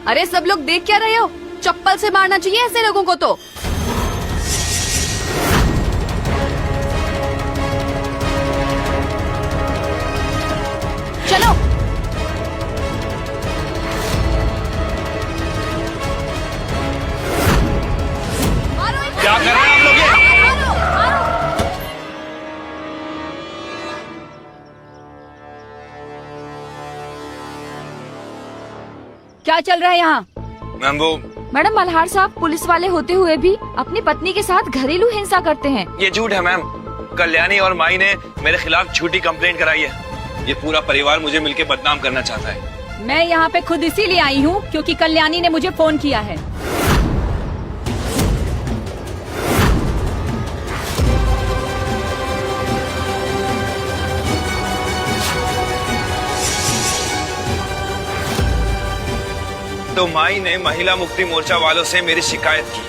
अरे सब लोग देख क्या रहे हो? चप्पल से मारना चाहिए ऐसे लोगों को तो। चलो। क्या कर रहे हैं आप लोग ये? क्या चल रहा है यहाँ? मैम वो मैडम, मल्हार साहब पुलिस वाले होते हुए भी अपनी पत्नी के साथ घरेलू हिंसा करते हैं। ये झूठ है मैम। कल्याणी और माई ने मेरे खिलाफ झूठी कंप्लेंट कराई है। ये पूरा परिवार मुझे मिलके बदनाम करना चाहता है। मैं यहाँ पे खुद इसीलिए आई हूँ क्योंकि कल्याणी ने मुझे फोन किया है। तो माई ने महिला मुक्ति मोर्चा वालों से मेरी शिकायत की।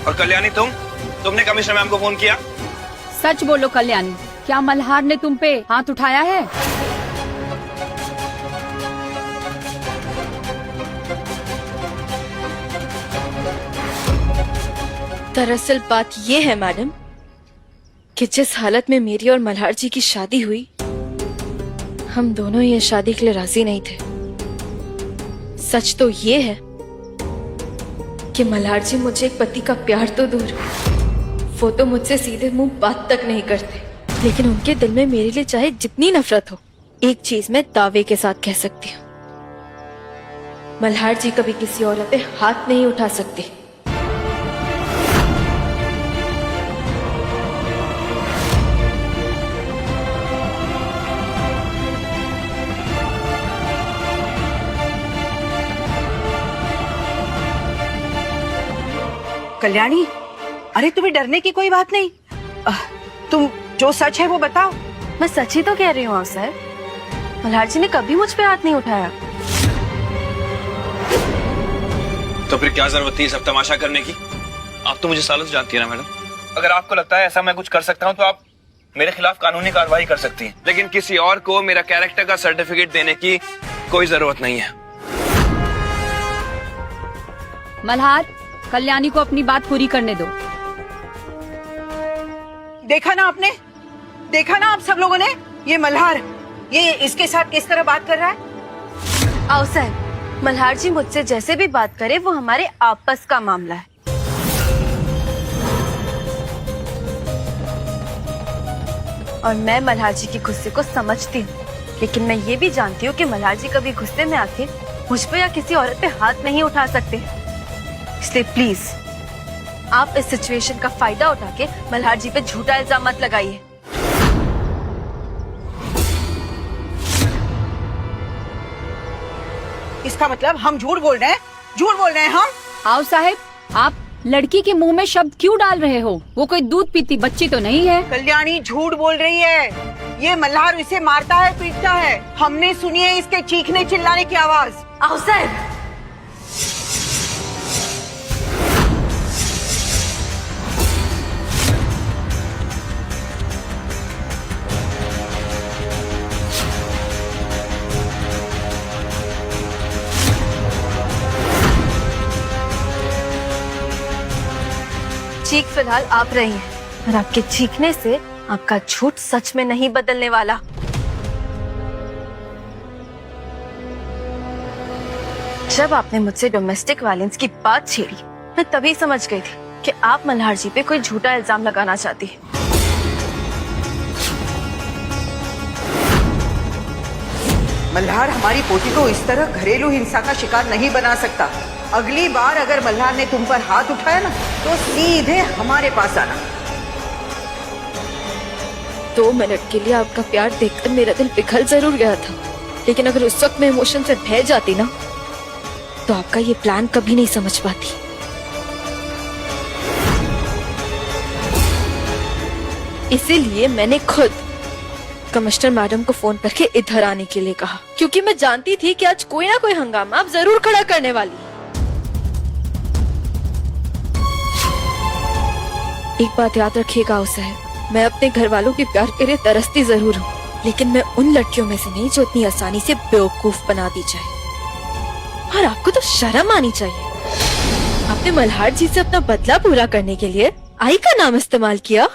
और कल्याणी तुमने कमिश्नर मैम को फोन किया? सच बोलो कल्याणी, क्या मल्हार ने तुम पे हाथ उठाया है? दरअसल बात ये है मैडम कि जिस हालत में मेरी और मल्हार जी की शादी हुई, हम दोनों ये शादी के लिए राजी नहीं थे। सच तो ये है कि मल्हार जी मुझे एक पति का प्यार तो दूर, वो तो मुझसे सीधे मुंह बात तक नहीं करते, लेकिन उनके दिल में मेरे लिए चाहे जितनी नफरत हो, एक चीज मैं दावे के साथ कह सकती हूँ, मल्हार जी कभी किसी औरत पे हाथ नहीं उठा सकते। कल्याणी, अरे तुम्हें डरने की कोई बात नहीं। तुम जो सच है वो बताओ। मैं सच ही तो कह रही हूँ अफसर, मल्हार जी ने कभी मुझ पे हाथ नहीं उठाया। तो फिर क्या जरूरत थी सब तमाशा करने की? आप तो मुझे सालों से जानती है ना मैडम। अगर आपको लगता है ऐसा मैं कुछ कर सकता हूँ तो आप मेरे खिलाफ कानूनी कार्रवाई कर सकती हैं, लेकिन किसी और को मेरा कैरेक्टर का सर्टिफिकेट देने की कोई जरूरत नहीं है। मल्हार, कल्याणी को अपनी बात पूरी करने दो। देखा ना आपने, देखा ना आप सब लोगों ने, ये मल्हार ये इसके साथ किस तरह बात कर रहा है। अवसर, मल्हार जी मुझसे जैसे भी बात करे वो हमारे आपस का मामला है। और मैं मल्हार जी के गुस्से को समझती हूँ, लेकिन मैं ये भी जानती हूँ कि मल्हार जी कभी गुस्से में आके मुझ पे या किसी औरत पे हाथ नहीं उठा सकते। इसलिए प्लीज आप इस सिचुएशन का फायदा उठा के मल्हार जी पे झूठा इल्जाम मत लगाइए। इसका मतलब हम झूठ बोल रहे हैं, झूठ बोल रहे हैं हम। आओ साहब, आप लड़की के मुंह में शब्द क्यों डाल रहे हो? वो कोई दूध पीती बच्ची तो नहीं है। कल्याणी झूठ बोल रही है। ये मल्हार इसे मारता है, पीटता है। हमने सुनी है इसके चीखने चिल्लाने की आवाज। अवसर, चीख फिलहाल आप रही हैं, और आपके चीखने से आपका झूठ सच में नहीं बदलने वाला। जब आपने मुझसे डोमेस्टिक वायलेंस की बात छेड़ी, मैं तभी समझ गई थी कि आप मल्हार जी पे कोई झूठा इल्जाम लगाना चाहती हैं। मल्हार हमारी पोती को इस तरह घरेलू हिंसा का शिकार नहीं बना सकता। अगली बार अगर मल्हार ने तुम पर हाथ उठाया ना, तो सीधे हमारे पास आना। 2 मिनट के लिए आपका प्यार देखकर मेरा दिल पिघल जरूर गया था, लेकिन अगर उस वक्त मैं इमोशन से बह जाती ना, तो आपका ये प्लान कभी नहीं समझ पाती। इसीलिए मैंने खुद कमिश्नर मैडम को फोन करके इधर आने के लिए कहा, क्योंकि मैं जानती थी कि आज कोई ना कोई हंगामा आप जरूर खड़ा करने वाली। एक बात याद रखिएगा उसे, मैं अपने घर वालों के प्यार के लिए तरसती जरूर हूँ, लेकिन मैं उन लड़कियों में से नहीं जो इतनी आसानी से बेवकूफ बना दी जाए। और आपको तो शर्म आनी चाहिए। आपने मल्हार जी से अपना बदला पूरा करने के लिए आई का नाम इस्तेमाल किया।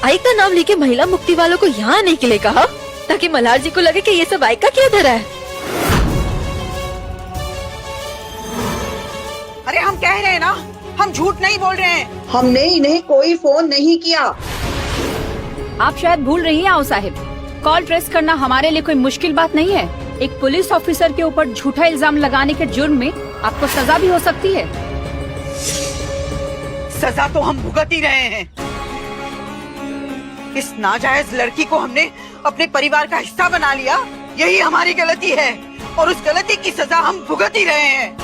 आई का नाम लेके महिला मुक्ति वालों को यहाँ आने के लिए कहा, ताकि मल्हार जी को लगे कि ये सब आई का किया धरा है। अरे हम कह रहे हैं ना, हम झूठ नहीं बोल रहे हैं। हमने इन्हें कोई फोन नहीं किया। आप शायद भूल रही हैं आओ साहिब, कॉल ट्रेस करना हमारे लिए कोई मुश्किल बात नहीं है। एक पुलिस ऑफिसर के ऊपर झूठा इल्जाम लगाने के जुर्म में आपको सजा भी हो सकती है। सजा तो हम भुगत ही रहे हैं। इस नाजायज लड़की को हमने अपने परिवार का हिस्सा बना लिया, यही हमारी गलती है और उस गलती की सजा हम भुगत ही रहे हैं।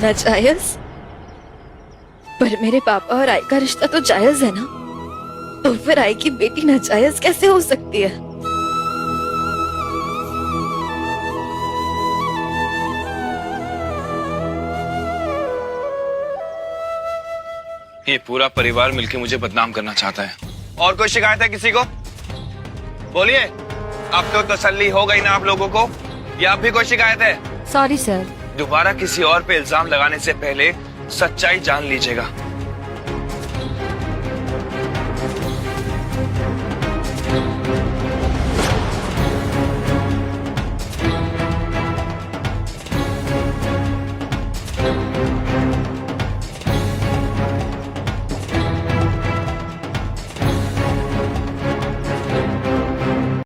नाजायज? पर मेरे पापा और आई का रिश्ता तो जायज है ना, तो फिर आई की बेटी नाजायज कैसे हो सकती है? ये पूरा परिवार मिलके मुझे बदनाम करना चाहता है। और कोई शिकायत है किसी को? बोलिए, अब तो तसल्ली हो गई ना आप लोगों को, या अब भी कोई शिकायत है? Sorry sir. दोबारा किसी और पे इल्जाम लगाने से पहले सच्चाई जान लीजिएगा।